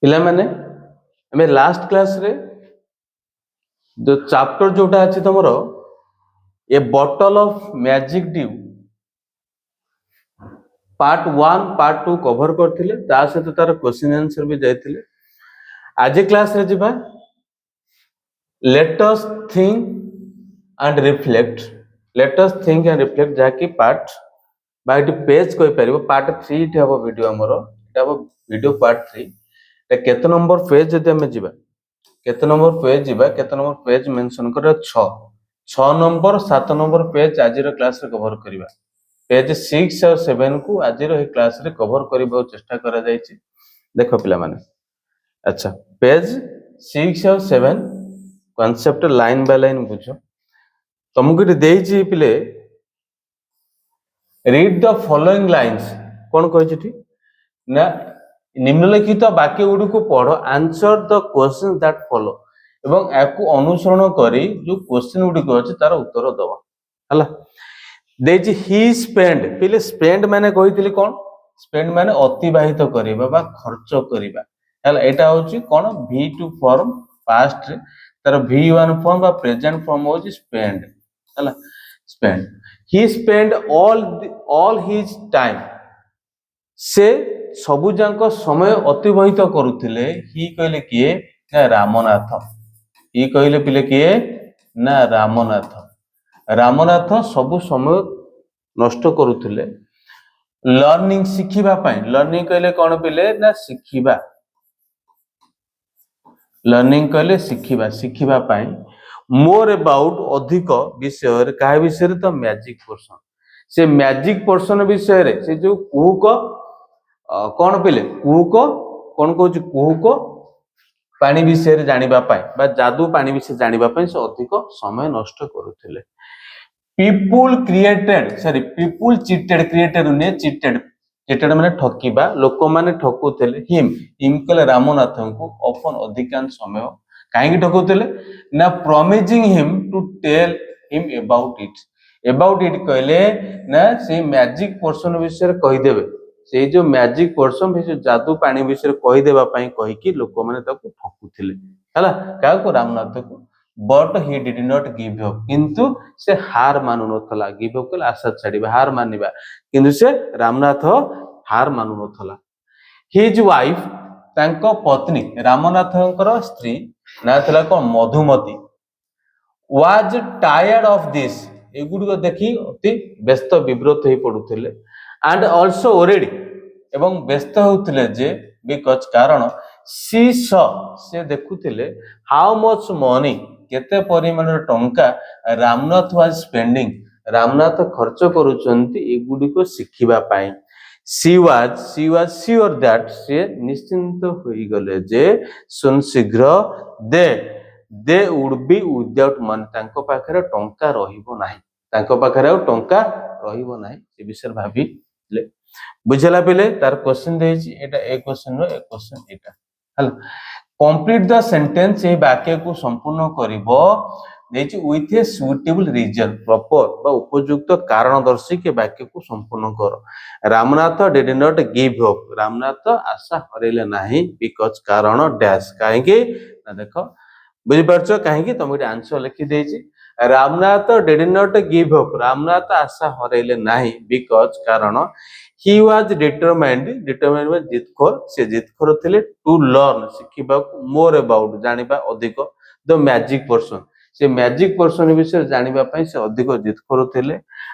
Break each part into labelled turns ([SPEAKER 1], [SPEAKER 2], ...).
[SPEAKER 1] पिला माने हमें लास्ट क्लास रे जो चैप्टर जोटा अछि तमरो a bottle of magic dew part 1 part 2 cover करथिले ता सहित तार क्वेश्चन आंसर भी जायथिले। आज क्लास रे जिबा let us think and reflect जाकी पार्ट बाइट पेज कोइ परिबो पार्ट 3 इट हबो वीडियो हमरो इट हबो वीडियो पार्ट 3 ते केते नंबर पेज जदि हम जिबा केते नंबर पेज मेंशन कर 6 नंबर 7 नंबर पेज आजिर क्लास रे कवर करिबा पेज 6 और 7 को आजिर हे क्लास रे कवर करबा चेष्टा करा जायछि। देखो पिला माने अच्छा पेज 6 और 7 कांसेप्ट लाइन बाय लाइन बुझो तुमको देछि पिले रीड द फॉलोइंग लाइंस कौन कहि ना निम्नलिखित वाक्य गुडी को पढ़ो answer the question that follow एवं याकू अनुसरण करी जो क्वेश्चन गुडी को अछि तार उत्तर दवा हला देछि ही स्पेंड पिले स्पेंड माने कहितली कोन स्पेंड माने अतिबाहित करिबा बा खर्च करिबा हला एटा होछि कोन V2 फॉर्म पास्ट रे तार V1 फॉर्म बा प्रेजेंट फॉर्म होछि स्पेंड हला स्पेंड ही स्पेंड ऑल हिज टाइम से सबु जांक समय अतिबाहित करुथिले ही कहले किए ना रामनाथ ही कहले पिले किए ना रामनाथ सबु समय नष्ट करुथिले लर्निंग शिखिबा पई लर्निंग कहले कोन पिले ना शिखिबा लर्निंग कहले शिखिबा पई मोर अबाउट अधिक विषय रे काहे विषय रे तो मैजिक पर्सन से मैजिक पर्सन विषय रे से जो कुहुक कौन पिले कुहुक कौन कहूँ कुहुक पानी विषय रे जानिबा पाई बा जादू पानी विषय जानिबा पाई से अधिक समय नष्ट करुथिले। पीपुल चीटेड क्रिएटेड ने चीटेड माने ठकीबा लोक माने ठकुथिले हिम कहले रामनाथ को ऑफन अधिकांश समय काहे ठकुथिले ना promising him to tell him about it कहले ना से मैजिक पर्सन विषय कहि देबे से जो मैजिक पर्सन जो जादू पानी विषय कहि देबा पई कहि कि लोक माने ताको ठकुथिले हला का को रामनाथ को but he did not give up किंतु से हार मानु नथला गिव अप कला आशा छाड़ीबा हार मानिबा किंतु से रामनाथ हार मानु नथला। हिज वाइफ तांको पत्नी रामनाथंकर स्त्री ना थला को Madhumati was tired of this एगुडी देखि अति व्यस्त विब्रत हे पडुथिले एंड आल्सो ओरेडी एवं व्यस्त होउथिले जे बिकॉज कारण से देखुथिले हाउ मच मनी केते परिमाण टंका रामनाथ वाज स्पेंडिंग रामनाथ खर्च करूचंती एगुडी को शिखिबा पाई शी वाज श्योर दैट से निश्चिंत होई गले जे सुन शीघ्र they would be without money तांको पाखरे टंका रहिबो नाही तांको पाखरे टंका रहिबो नाही ए विषय भाबी ले बुझला पिले तार क्वेश्चन देछि एटा ए क्वेश्चन रो ए क्वेश्चन एटा हला कंप्लीट द सेंटेंस ए वाक्य को संपूर्ण करिवो देछि with a suitable reason proper बा उपयुक्त कारण दर्शी के वाक्य को संपूर्ण करो। Ramnath did not give up Ramnath आशा हरेले नाही बिकॉज कारण डैश काहे कि ना देखो बुझि परछो काहे कि तुम एटा आंसर लिखि देछि Ramnath did not give up Ramnath आशा हरेले नाही बिकॉज कारण ही वाज डिटरमाइंड में जितखोर से जितखोर थिले टू लर्न शिखिबा मोर अबाउट जानिबा अधिक द मैजिक पर्सन से मैजिक पर्सन विषय जानिबा पई से अधिक जितखोर थिले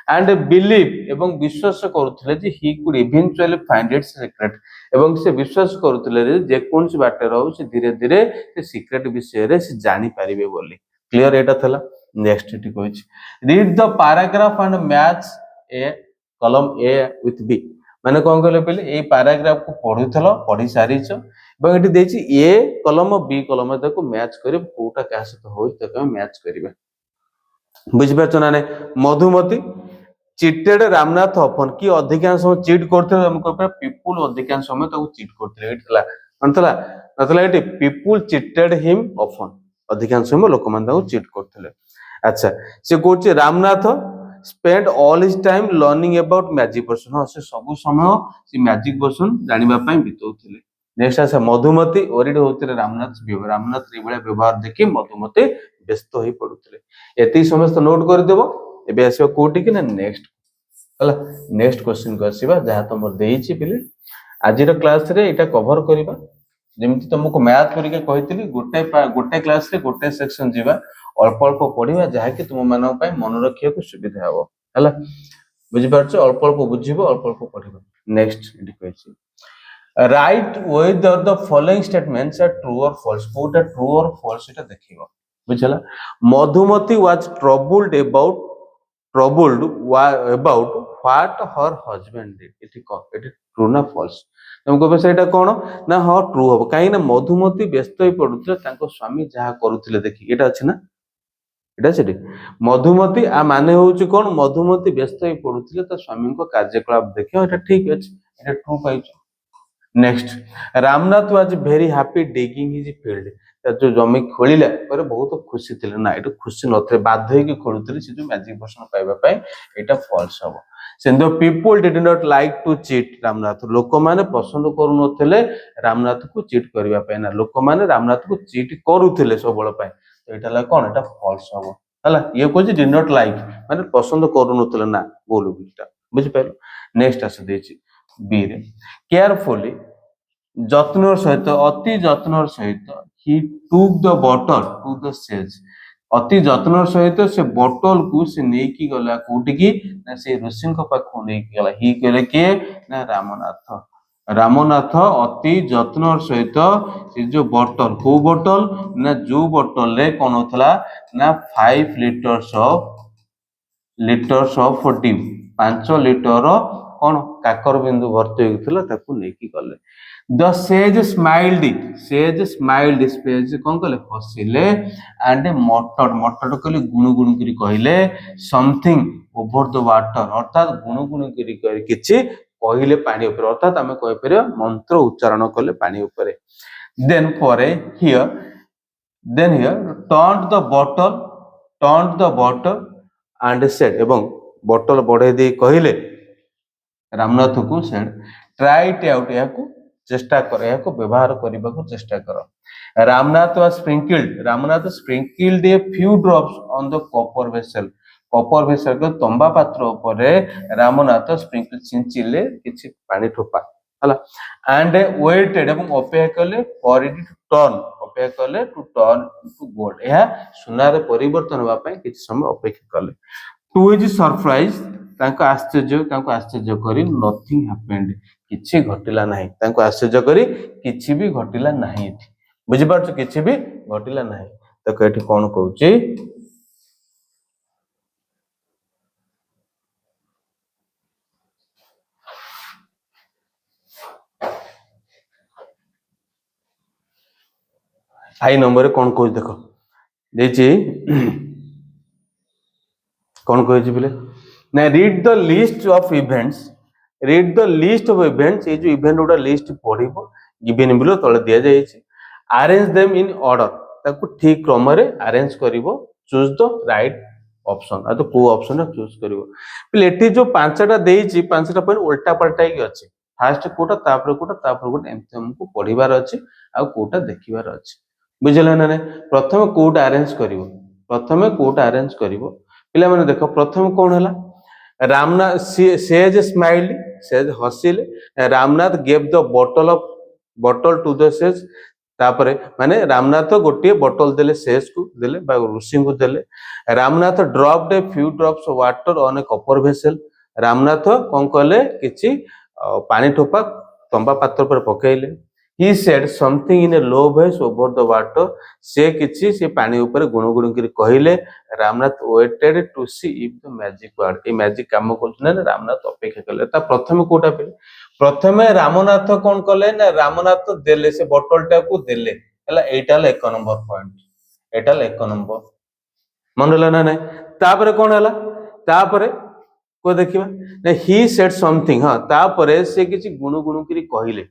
[SPEAKER 1] एंड बिलीव एवं विश्वास करूथिले जे he could eventually find its secret एवं से विश्वास करूथिले जे कोनसी बाटे रहउ से धीरे धीरे से सीक्रेट विषय रे से जानि परिबे बोली क्लियर एटा थला। नेक्स्ट इट कहछि read the paragraph and match A column A with B माने कोन कहले पहिले ए पैराग्राफ को पढ़ी सारिछ एवं एटी देछि ए कॉलम बी कॉलम ताको मैच करिब कोटा का सहित होय ताको मैच करिवे बुझि परछ ना ने मधुमती चीटेड रामनाथ ऑफन की अधिकांश समय चीट करथे हम कहबा पीपुल अधिकांश समय ताको चीट करथे एटला अनतला नतला एटी पीपुल चीटेड हिम ऑफन अधिकांश समय लोक मान ताको चीट करथले। अच्छा से कोछि Ramnath spend all his time learning about magic person से सब समय से मैजिक पर्सन जानिबा पई बितौथिले नेक्स्ट आसे मधुमती ओरिड होते रामनाथ रामनाथ ये व्यवहार देखि मधुमती व्यस्त हो पड़ुते एति समस्त नोट करदेव एबे आसीबा कोठी कि ना नेक्स्ट हला नेक्स्ट क्वेश्चन को आसीबा जहा तुम देइछि पिले आजिर क्लास रे एटा कवर करिबा जेमति तुमको मैथ करिके कहितली गोटे क्लास रे गोटे सेक्शन जीवा अल्प अल्प पढ़िबा जहा कि तुम मानक पय मन रखिया को सुविधा हबो हला बुझि पारछ अल्प अल्प बुझिबो अल्प अल्प पढ़िबो नेक्स्ट एटी कहछि write whether the following statements are true or false कोटा true or false एटा देखिबो बुझला Madhumati was troubled about what her husband did एटी ट्रू ना false तुमको बस एटा कोन ना हां ट्रू हो काई ना मधुमती व्यस्त होई पडुतले तांको स्वामी जहा करूतले देखि एटा अछि ना एटा सेठी मधुमती आ माने होउची कोन मधुमती व्यस्त होई पडुतले त स्वामी को कार्यकलाप देखियो एटा ठीक अछि एटा ट्रू पाइछ next Ramnath was very happy digging his field जो जमी खोलिला पर बहुत खुशी थिले ना एटा खुशी नथे बाध्य के खोलुतले से जो मैजिक पर्सन पाइबा पय एटा फॉल्स हबो सेंदो people did not like to cheat Ramnath लोक माने पसंद करू नथिले रामनाथ को चीट करबा पय ना लोक माने रामनाथ को चीट करूथिले सबळ पय तो एटा ला कोन एटा फॉल्स हबो हला ये कोजी डिड नॉट लाइक माने पसंद करू नथिले ना बोलु बिटा बुझि पाइलो नेक्स्ट आसे देछि बी रे केयरफुली जत्नर सहित अति जत्नर सहित he took the bottle to the sage अति जत्नर सहित से बॉटल को से नेकी गला कोटी की ना से ऋषि को पाखु नेकी गला ही कहले के ना रामनाथ अति जत्नर सहित से जो बॉटल को बॉटल ना जो बॉटल रे कोन होतला ना 5 लीटर्स ऑफ ड्यू 5 लीटर कौन काकर बिंदु भर्ती होइथिला ताकू नेकी गले द सेज स्माइल्ड स्पेज कौन कहले हसिले एंड मटड कहले गुणुगुण करी कहले समथिंग ओवर द वाटर अर्थात गुणुगुण करी किछि कहले पानी ऊपर अर्थात हमें कहि परियो मंत्र उच्चारण कले पानी ऊपर then here turn the bottle and said एवं बॉटल बढ़े दे कहले रामनाथ को सेड ट्राई इट आउट याको चेष्टा कर याको व्यवहार करबा को चेष्टा कर Ramnath sprinkled A few drops on the copper vessel को तंबा पात्र ऊपर रामनाथ स्प्रिंकल छिंचिले किछि पानी ठोपा हला एंड वेटेड एवं अपेक्षा कले for it to turn to gold यह सुनार परिवर्तन होबा पय किछि समय अपेक्षा कले टू इज सरप्राइज तांको आश्चर्य करी नथिंग हैपेंड किछि घटिला नाही तांको आश्चर्य करी किछि भी घटिला नाही बुझि पारछ किछि भी घटिला नाही त केठी कोन कहूची आई नंबर कोन कहूची देखो देछि कोन कहूची बिले ना read the list of events ये जो इवेंट उडा लिस्ट पढिबो गिवन बिलो तळे दिया जाय छै अरेंज देम इन ऑर्डर ताकू ठीक क्रम रे अरेंज करिवो चूज द राइट ऑप्शन आ तो को ऑप्शन चूज करिवो पिले एठी जो पांचटा देई छी पांचटा पॉइंट उल्टा पलटा की अछि फर्स्ट कोटा तापर कोटा एमते हमको पढिबार अछि आ कोटा देखिबार अछि बुझला ना प्रथम कोटा अरेंज करिवो पिला माने देखो प्रथम कोन हला रामनाथ सेज स्माइल्ड सेज हसिले Ramnath gave the bottle to the sage तापरे माने रामनाथ गोटे बॉटल देले सेज को देले बा ऋषि को देले Ramnath dropped a few drops of water on a copper vessel Ramnath कोन कहले किछि पानी ठोपा तंबा पात्र पर पकेइले he said something in a low voice over the water से किछि से पानी ऊपर गुणुगुण करी कहिले Ramnath waited to see if the magic word a magic काम करछन ना रामनाथ अपेक्षा कले ता प्रथम कोटा पे प्रथमे रामनाथ कोन कले ना रामनाथ देले से बोतल टा को देले हला एटा ले 1 नंबर पॉइंट एटा ले 1 नंबर मनला ना नै तापरे कोन हला तापरे को देखिबा ना he said something हां तापरे से किछि गुणुगुण करी कहिले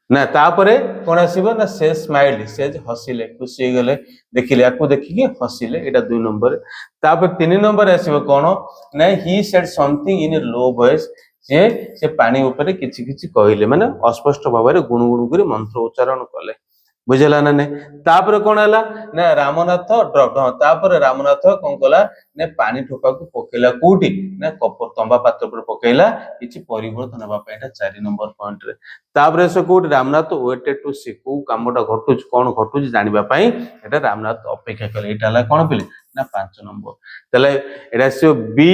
[SPEAKER 1] ना तापरे कोन आसीबो ना से स्माइल्ड से हसिले खुशी गेले देखिले याको देखिके हसिले एटा 2 नंबर तापर 3 नंबर आसीबो कोन ना he said something in A low voice से पानी ऊपर किछि किछि कहले माने अस्पष्ट भाव में गुणगुण कर मंत्र उच्चारण कले बुझेला ना नहीं तापर कौन है ना रामनाथ ड्रॉप तापर रामनाथ कौन कला ने पानी ठोपा को पकेला कोठी ना कपर तंबा पात्र पर पकेला किछि परिवर्तन हबा पे 4 नंबर पॉइंट रे तापर से कोठी रामनाथ वेटेड टू सी को कामटा घटु कोन घटु जानिबा पई एटा रामनाथ अपेक्षा कले एटा ला कोन पिले ना 5 नंबर तले एटा से B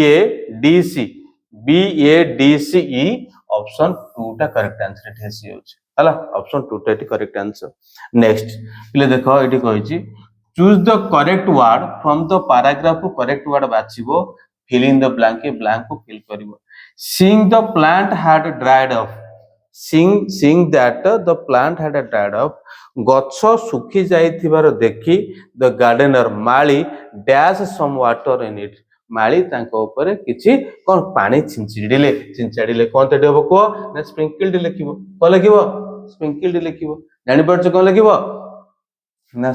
[SPEAKER 1] A D C E option 2 टा करेक्ट आंसर एठी आसी होछ हला ऑप्शन 2 टा करेक्ट आंसर नेक्स्ट पिले देखो एठी कहिछि choose the correct word from the paragraph को करेक्ट वर्ड बाछिबो फिल इन द ब्लैंक को फिल करिवो seeing the plant had dried up seeing that the plant had dried up गछ सुखी जाइथिबार देखि द गार्डनर माली dash some water in it माली तांको ऊपर किछि कोन पानी छिंचाडिले कोन तडे हबो को ना स्प्रिंकल्ड लिखिबो को लिखिबो स्प्रिंकल्ड लिखिबो जानि परछ कोन लिखिबो ना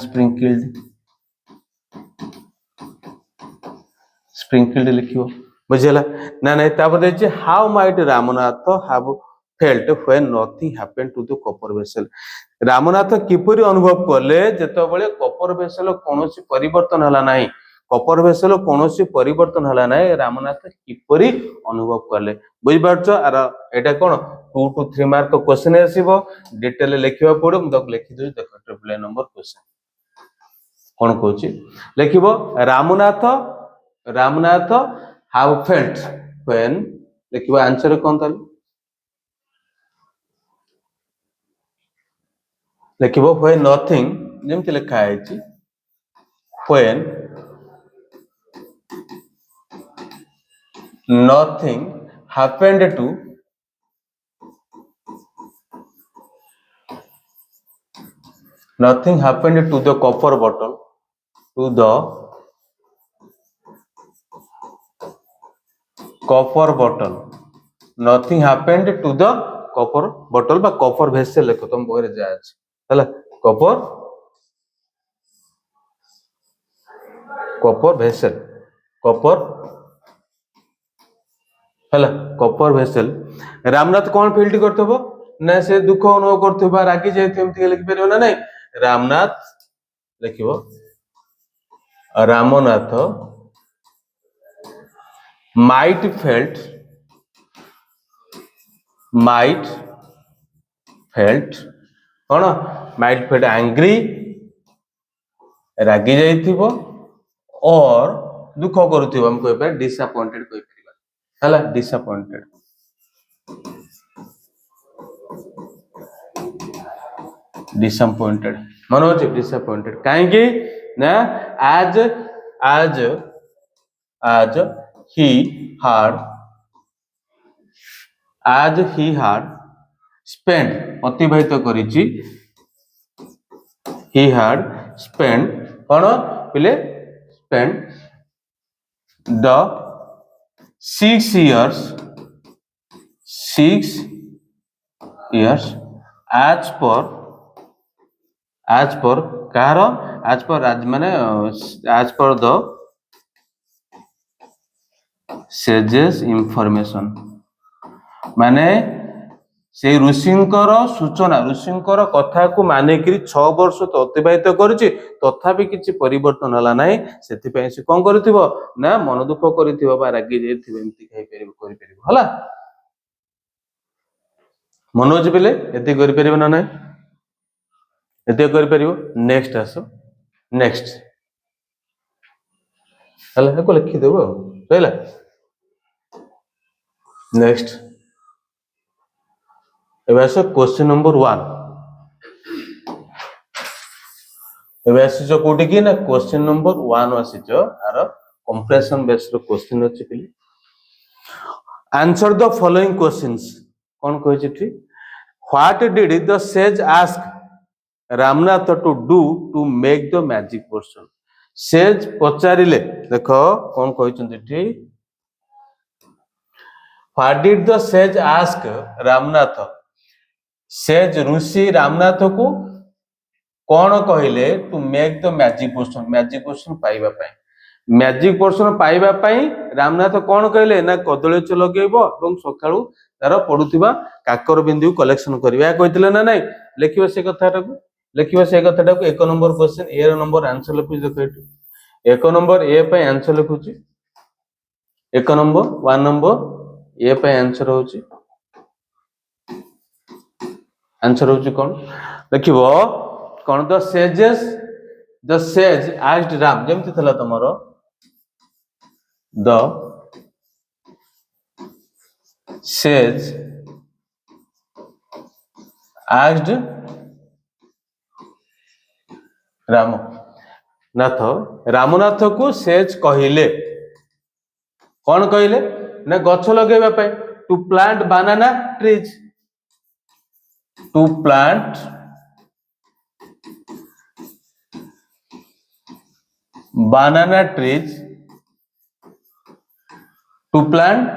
[SPEAKER 1] स्प्रिंकल्ड लिखिबो बुझला ना नहीं तापर देछि how might Ramnath have felt when nothing happened to the copper vessel Ramnath किपरि अनुभव करले जेतबेले कॉपर वेसल कोनोसी परिवर्तन हला नाही कॉपर वेसल कोनोसी परिवर्तन हला नाही रामनाथ किपरि अनुभव करले बुझ पारछ आर एटा कोन 2 to 3 मार्क क्वेश्चन आसीबो डिटेल लिखिबा पड़ो म तक लिखि दउ देखो ट्रिपल नंबर क्वेश्चन कोन कहूची लिखिबो रामनाथ have felt when लिखिबो आंसर कोन ताल लिखिबो when nothing जेमति लिखा है when nothing happened to the copper bottle to the copper bottle nothing happened to the copper bottle बा copper vessel लिखो तुम बोरे जाय हला copper vessel हला copper vessel रामनाथ कौन फील्ड करथबो ना से दुख अनुभव करथबा रागी जाय एमति लिख परियो ना नहीं रामनाथ लिखिबो रामनाथ might felt कौन might felt angry रागी जाइथिबो और दुख करूथिबो हम कोइ पर डिसअपॉइंटेड कोइ परिबा हला डिसअपॉइंटेड मानो जे डिसअपॉइंटेड काहे कि ना आज he had spent अतिबाहित करिछि he had spent कोन पिले spent the 6 years as per car as per the sages information माने से ऋषिंकर सूचना ऋषिंकर कथा को माने कि 6 वर्ष तो अतिबाहित करिछि तथापि किछि परिवर्तन हला नाही सेति पय से कोन करथिबो ना मन दुख करथिबो बा रागी जेथिबो एमति खाइ परिबो करि परिबो हला मनोज बिले एति करि परिबो ना नाही एति करि परिबो नेक्स्ट आसो नेक्स्ट हला को लिखि देबो रहला नेक्स्ट एबास क्वेश्चन नंबर 1 एबास जो कोटी की ना क्वेश्चन नंबर 1 आसी जो आर कंप्रेशन बेस्ड क्वेश्चन अछि पिली आंसर द फॉलोइंग क्वेश्चंस कोन कहै छी what did the sage ask Ramnath to do to make the magic potion sage पचारिले देखो कोन कहै छी what did the sage ask Ramnath sage ऋषि रामनाथ को कौन कहले to make the magic potion पाइबा पाए मैजिक पोर्शन पाइबा पई रामनाथ कौन कहले ना कदली गछ लगेइबो एवं सकाळू तार पडुथिबा काकर बिंदु कलेक्शन करबा कहथिले ना नाही लेखिबो से कथाटाକୁ लेखिबो से कथाटाକୁ एक नंबर क्वेश्चन ए रो नंबर आंसर लिखु देखो एठी एक नंबर ए पे आंसर लिखुची एक नंबर 1 नंबर ए पे आंसर होची कौन देखिबो कौन द सेज आस्क्ड राम जेमति थला तमरो the sage asked Ram Nath Ramnath को सेज कहिले कौन कहले ना गछ लगेबा पे to plant banana trees to plant banana trees to plant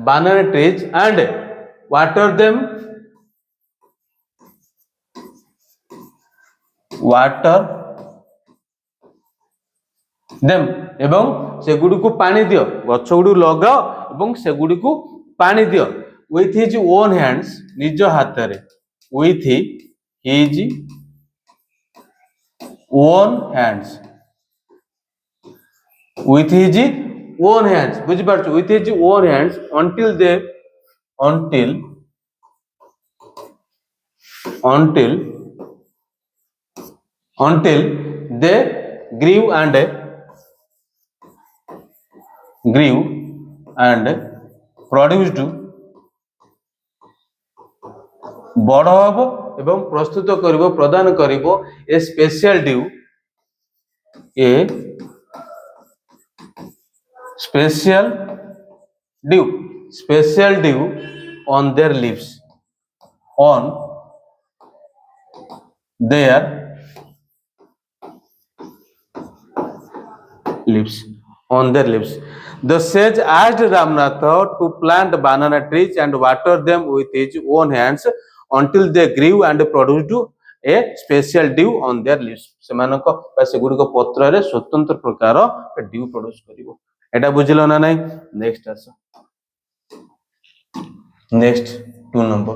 [SPEAKER 1] banana trees and water them एवं से गुडी को पानी दियो गछ गुडी लगाओ एवं से गुडी को पानी दियो with his own hands निज हाथ रे with his own hands with his own hands बुझी पारछु with his own hands until they grew and produced बड़ हब एवं प्रस्तुत करिवो प्रदान करिवो ए special dew on their leaves on their leaves the sage asked Ramnath to plant banana trees and water them with his own hands until they grew and produced a special dew on their leaves सेमानको से गुडी को पत्र रे स्वतंत्र प्रकार due produce करिवो एटा बुझिलो ना नाही next आसो next 2 number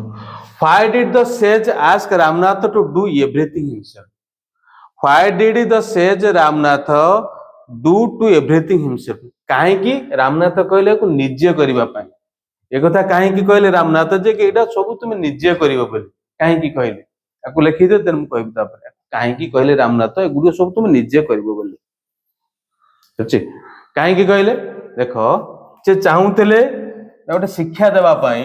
[SPEAKER 1] why did the sage ask Ramnath to do everything himself why did the sage Ramnath do to everything himself काहे कि रामनाथ कहले को निजे करिबा पई ए कथा काहे कि कहले रामनाथ जे कि एटा सब तुम निजे करिवो बोली काहे कि कहले ताको लिखि दे तन कहबी ता पर काहे कि कहले रामनाथ ए गुडी सब तुम निजे करिवो बोली अछि काहे कि कहले देखो से चाहुतले गोटे शिक्षा देबा पई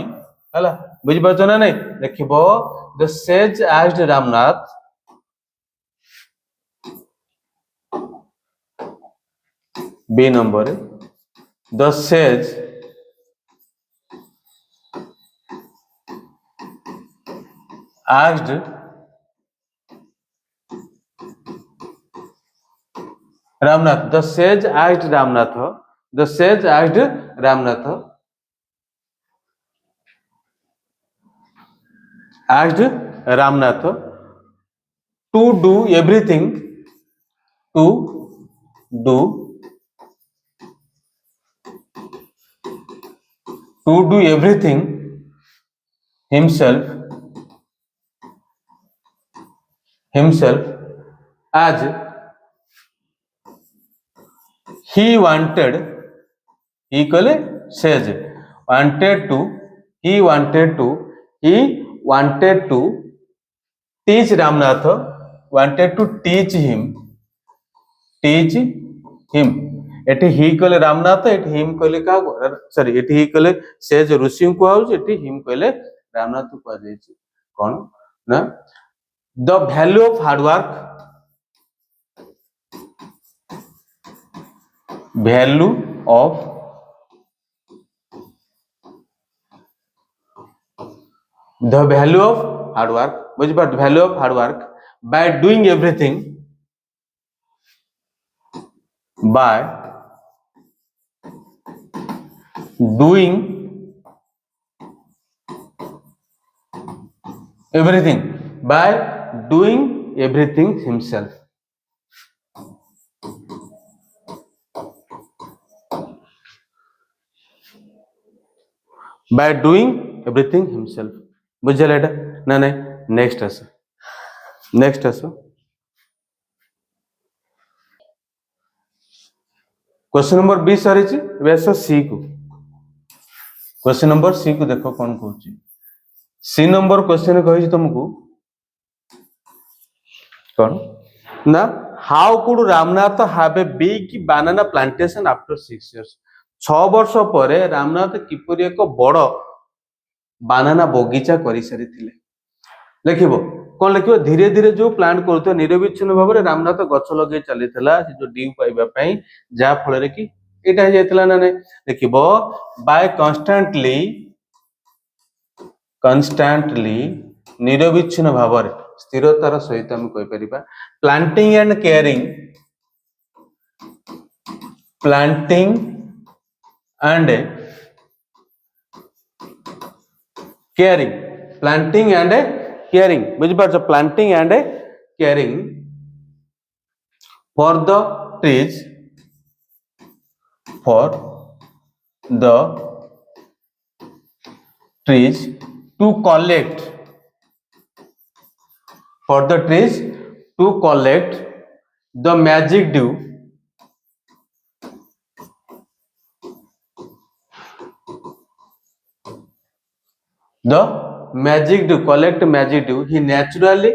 [SPEAKER 1] हला बुझि पाछो ना नै देखिबो the sage asked Ramnath B number the sage asked Ramnath the sage asked Ramnath to do everything himself as he wanted he कहले sage he wanted to teach Ramnath wanted to teach him एटी ही कहले Ramnath eighty him कहले का sorry eighty ही कहले says ऋषि को आउ एटी हिम कहले रामनाथ को जाय छी कोन ना the value of hard work value of hard work बुझ पाट value of hard work by doing everything by doing everything himself by doing everything himself. बुझल एटा ना नहीं नेक्स्ट आस क्वेश्चन नंबर 20 सारी सी को क्वेश्चन नंबर सी को देखो कौन कहूँ सी नंबर क्वेश्चन कही तुमको कौन ना how could Ramnath have a big banana plantation after 6 years 6 वर्ष पर रामनाथ किपरि एक बड़ बानाना बगीचा कर सारी लिखिबो कौन लिखिबो धीरे धीरे जो प्लांट करथो निरविच्छिन्न भाव में रामनाथ गछ लगे चली जो ड्यू पाइबा जहा फल कि एटा हो जाइतला ना नहीं लिखिबो बाय कन्स्टांटली निरविच्छिन्न भाव में स्थिरतार सहित आम कहि परिबा planting and caring planting and caring बुझ पार्छ planting and caring for the trees to collect the magic dew collect magic dew he naturally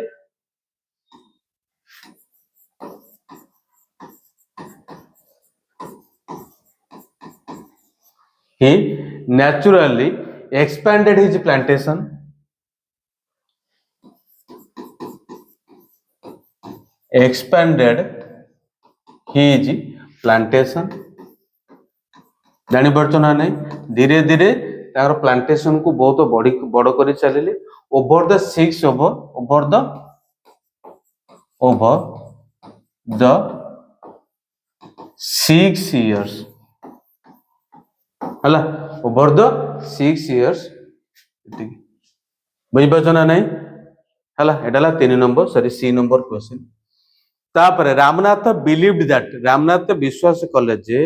[SPEAKER 1] expanded his plantation जानी पार्छ ना नहीं धीरे धीरे तार प्लांटेशन को बहुत बड़ कर चलिए ओवर द 6 years हला ओवर द 6 years बुझी पार्छ ना नहीं हला एटाला 3 number sorry C number question तापर रामनाथ बिलीव्ड दैट रामनाथ विश्वास कले जे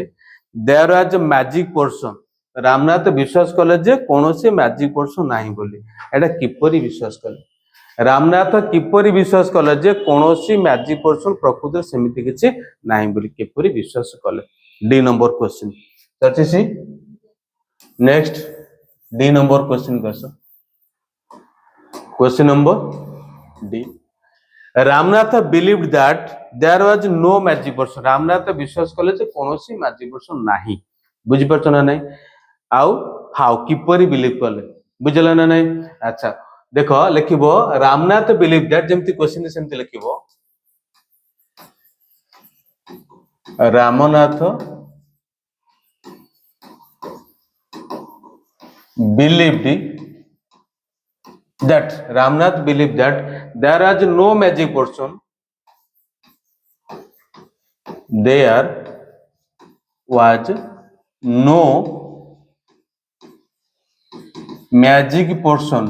[SPEAKER 1] there was a magic potion Ramnath विश्वास कले जे कोनोसी मैजिक पोर्शन नाही बोली एटा किपरि विश्वास कले रामनाथ किपरि विश्वास कले जे कोनोसी मैजिक पोर्शन प्रकृति समिति किछि नाही बोली किपरि विश्वास कले डी नंबर क्वेश्चन सच्ची C next D number question करसो question number D Ramnath believed that there was no magic potion Ramnath विश्वास कले जे कोनोसी मैजिक पोर्शन नाही बुझी पारछ ना नहीं आउ हाउ किपरि बिलीव कले बुझला ना नहीं अच्छा देखो लिखिबो रामनाथ बिलीव दैट जेमति क्वेश्चन सेमति लिखिबो Ramnath believed that Ramnath believed that there was no magic portion there was no magic portion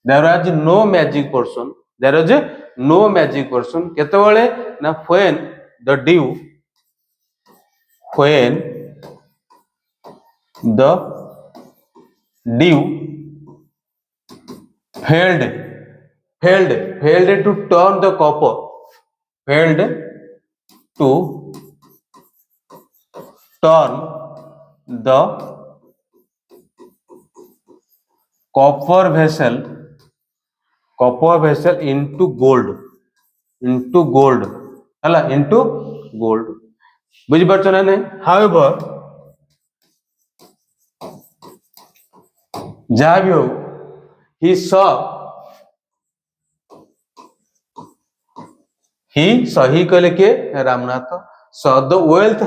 [SPEAKER 1] there was no magic portion there was no magic portion केतबेले ना when the dew failed to turn the copper failed to turn the copper vessel into gold हला into gold बुझी पारछ ना नहीं however जहाँ भी हो he saw he कहले के Ramnath saw the wealth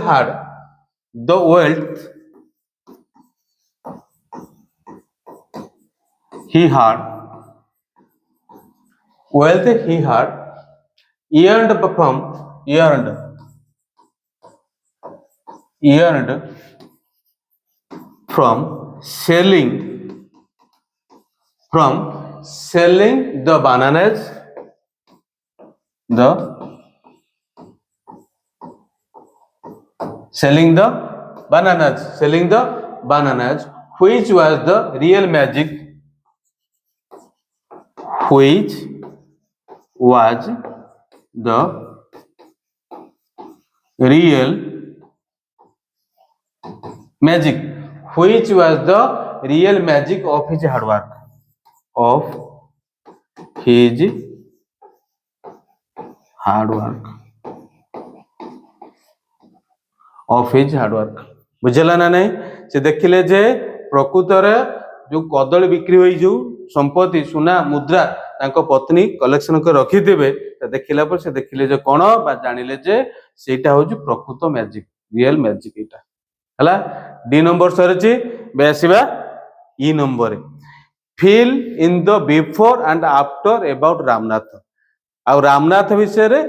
[SPEAKER 1] he had earned from selling the bananas which was the real magic, which was the real magic, which was the real magic of his hard work, of his hard work, of his hard work। बुझला ना नहीं से देखिले जे प्रकृतरे जो कदली बिक्री होई जो संपत्ति सुना मुद्रा तांको पत्नी कलेक्शन कर रखी देबे देखिला पर से देखिले जे कोन बा जानिले जे सेटा हो जो प्रकृत मैजिक रियल मैजिक एटा हला। डी नंबर सरची बेसिबा ई number fill in the before and after about Ramnath आ रामनाथ विषय रे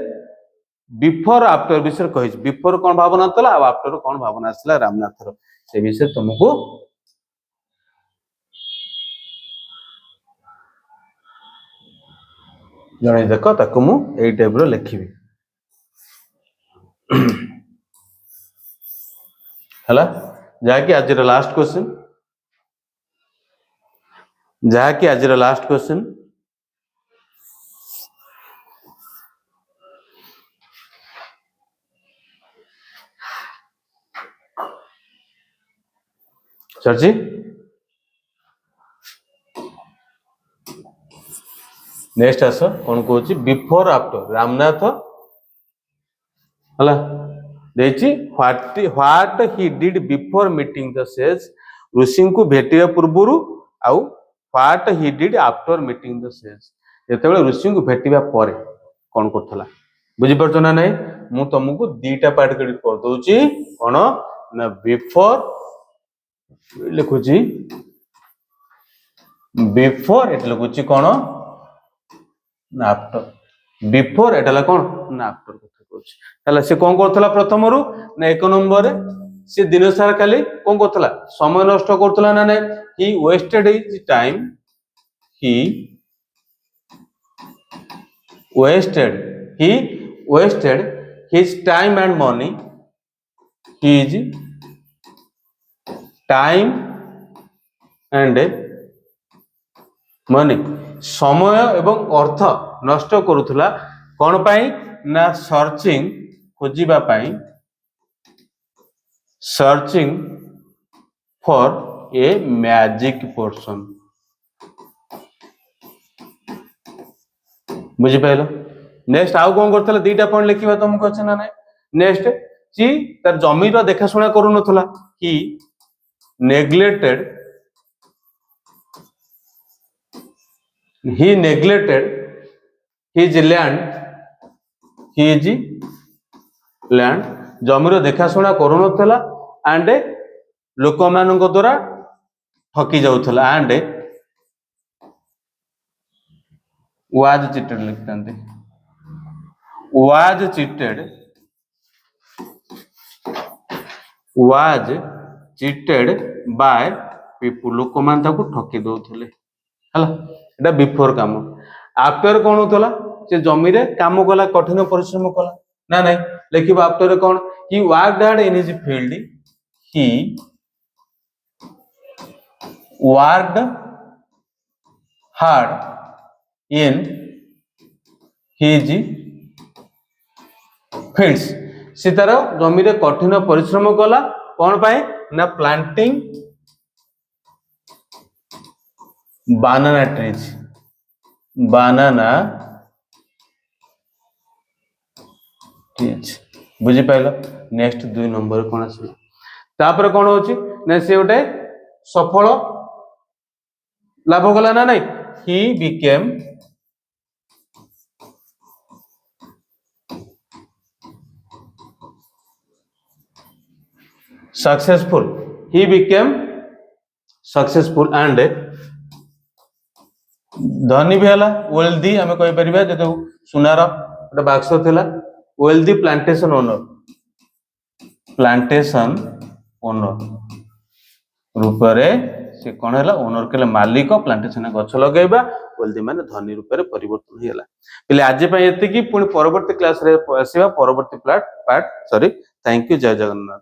[SPEAKER 1] बिफोर आफ्टर विषय कहि बिफोर कोन भावना तला आ आफ्टर कोन भावना आसला रामनाथ रो से विषय तुमको जणे देख ताको मु एई टाइप रो लिखिबी हला। जाकी आज रो लास्ट क्वेश्चन, जाकी आज रो last question sir ji next आस कौन कहूँ बिफोर आफ्टर रामनाथ हला देछि what he did before meeting the sage ऋषि को भेटिया पूर्वरु आउ what he did after meeting the sage जेतेबेले ऋषि को भेटिबा परे कौन करथला बुझि परछो ना नहीं मु तुमको दीटा पार्ट कर दोची कोन ना बिफोर लिखुची बिफोर एट लिखुची कोन ना आफ्टर बिफोर एटा कोन ना आफ्टर कथा कहूची हला से कोन करथला प्रथम रु ना एक नंबर रे से दिन सारा खाली कोन करथला समय नष्ट करथला ना नहीं ही wasted his time he wasted his time and money his time and money समय एवं अर्थ नष्ट करुथला कोन पाई ना सर्चिंग खोजिबा पाई searching for a magic person बुझी पाइलो। नेक्स्ट आउ कौन करथला दीटा पॉइंट लिखिबा तुमको अछि ना नहीं नेक्स्ट जी तार जमीन रो देखा सुना करू नथला ही नेग्लेक्टेड his land जमीन रो देखा सुना करू नथला एंड लोक मानक द्वारा ठकी जाउथला एंड was cheated लिखते was cheated by people लोक मान ताको ठकी दउथले हला एटा बिफोर काम। आफ्टर कोन होतला से जमी रे काम कला कठिन परिश्रम कला ना नहीं लिखिबा आफ्टर कोन he worked hard in his field he worked hard in his fields से तार जमी रे कठिन परिश्रम कला कौन पाए ना प्लांटिंग बनाना ट्रीज बुझी पाइल। नेक्स्ट 2 नंबर कौन आस तापर कौन होची ना से गोटे सफल लाभ कला ना नहीं he became successful and धनी भी हला वेल्दी हमें कहि परिबा जे सुनार गोटे बाक्स थिला वेल्दी प्लांटेशन ओनर रूप से कौन है ओनर के मालिक प्लांटेशन गछ लगेबा वेल्दी माने धनी रूप में परिवर्तन होला पहले आज एति पुणी परवर्ती क्लास रे आसीबा परवर्ती पार्ट सॉरी थैंक यू जय जगन्नाथ।